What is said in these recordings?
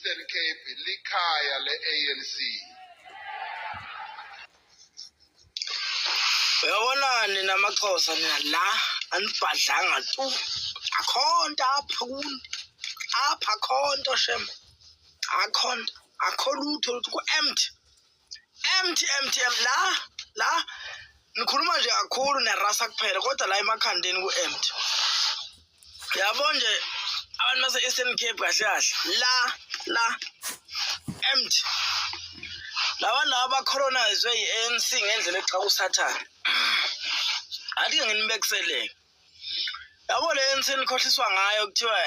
Eastern Cape likhaya le-ANC. Uyabonani namaXhosa nina la anibhadlanga tu. Akhonto apha khonto shem. Akhonto akholutho ku empty la nikhuluma nje kakhulu nerasa kuphela kodwa la emakhandeni ku empty. Yabo nje abantu base Eastern Cape kahle la empty. Labantu laba colonizwe yi-ANC ngendlela echa kusathana. Athi ke nginibekisele. Yabo le ANC nikhohliswa ngayo kuthiwa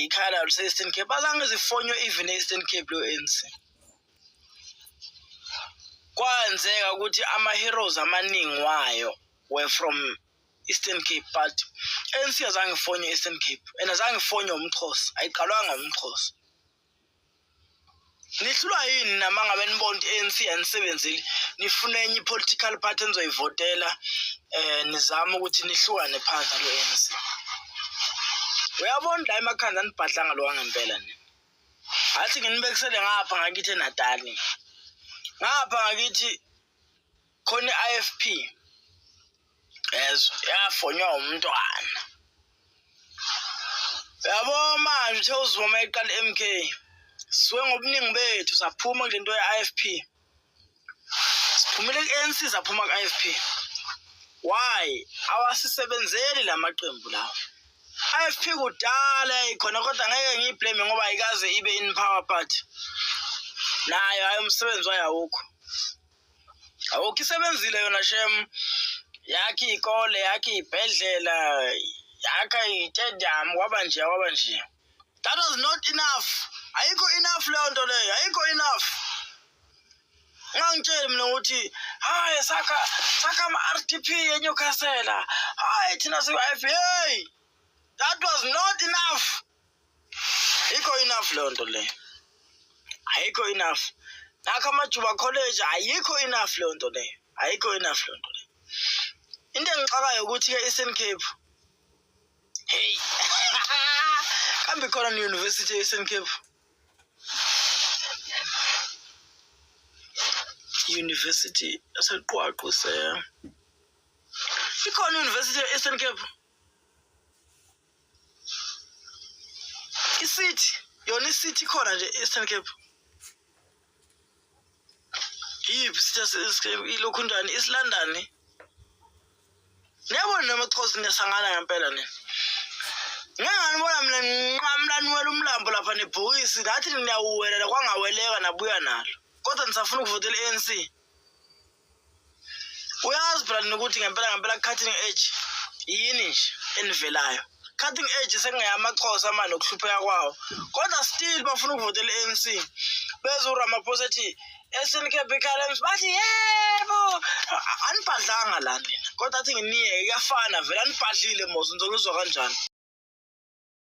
ikhaya lase Eastern Cape bazange zifonywe even Eastern Cape lo ANC. Kwenzeka ukuthi ama-heroes amaningi wayo were from Eastern Cape, but ANC azange ifonywe Eastern Cape and azange ifonywe umXhosa, ayiqalwanga umXhosa. Nihlulwa yini nama ngabe nibona ANC yanisebenzile nifuna enye political party enizoyivotela nizama ukuthi nihlukane phansi lo ANC. Uyabona la emakhanda nibhadlanga lo wangempela ni. Athi nginibekisele ngapha ngakithi eNatali. Ngapha ngakithi khona i-IFP. Yezo yafonywa umntwana. Yabo manje uthe uzivuma iqala MK. Siwe ngobuningi bethu saphuma kule nto ye-IFP. Siphumile ku-ANC saphuma ku-IFP. Why? Awasisebenzeli la maqembu lawo. IFP kudala ikhona kodwa ngeke ngiyiblame ngoba ayikaze ibe in power party. Nayo ayumsebenzi wayo awukho. Awukho isebenzile yona shem. Yakhe ikole, yakhe ibhedlela, yakhe i-stadium kwaba nje. That was not enough. Ayikho enough leyo nto leyo, ayikho enough. Ngangitshela mina ukuthi hayi sakha ama-RDP eNyukhasela. Hayi thina siku-IFP. Hey! That was not enough. Ayikho enough leyo nto leyo. Ayikho enough. Nakho amaJuba College ayikho enough leyo nto leyo. Ayikho enough leyo nto leyo. Into engixakayo ukuthi ke Eastern Cape. Hey. Kambe khona ne-University e-Eastern Cape. University yaseQwaqwa se. Ikhona University e-Eastern Cape. City, yona city khona nje Eastern Cape. Yiphi city ilokhu njani East London? Niyabona namaXhosa nesangana ngempela nina. Ngiyangibona mina nqamlani wela umlambo lapha nebhokisi ngathi niyawuwelela kwangaweleka nabuya nalo. Kodwa nisafuna ukuvotela ANC. Uyazi brand ukuthi ngempela cutting edge yini nje enivelayo. Cutting edge sengeyamaXhosa manje okuhlupheka kwawo. Kodwa still bafuna ukuvotela ANC. Beza uRamaphosa ethi Eastern Cape Columns bathi yebo anibhadlanga la nina. Kodwa athi nginiye kuyafana vele anibhadlile mos nizokuzwa kanjani.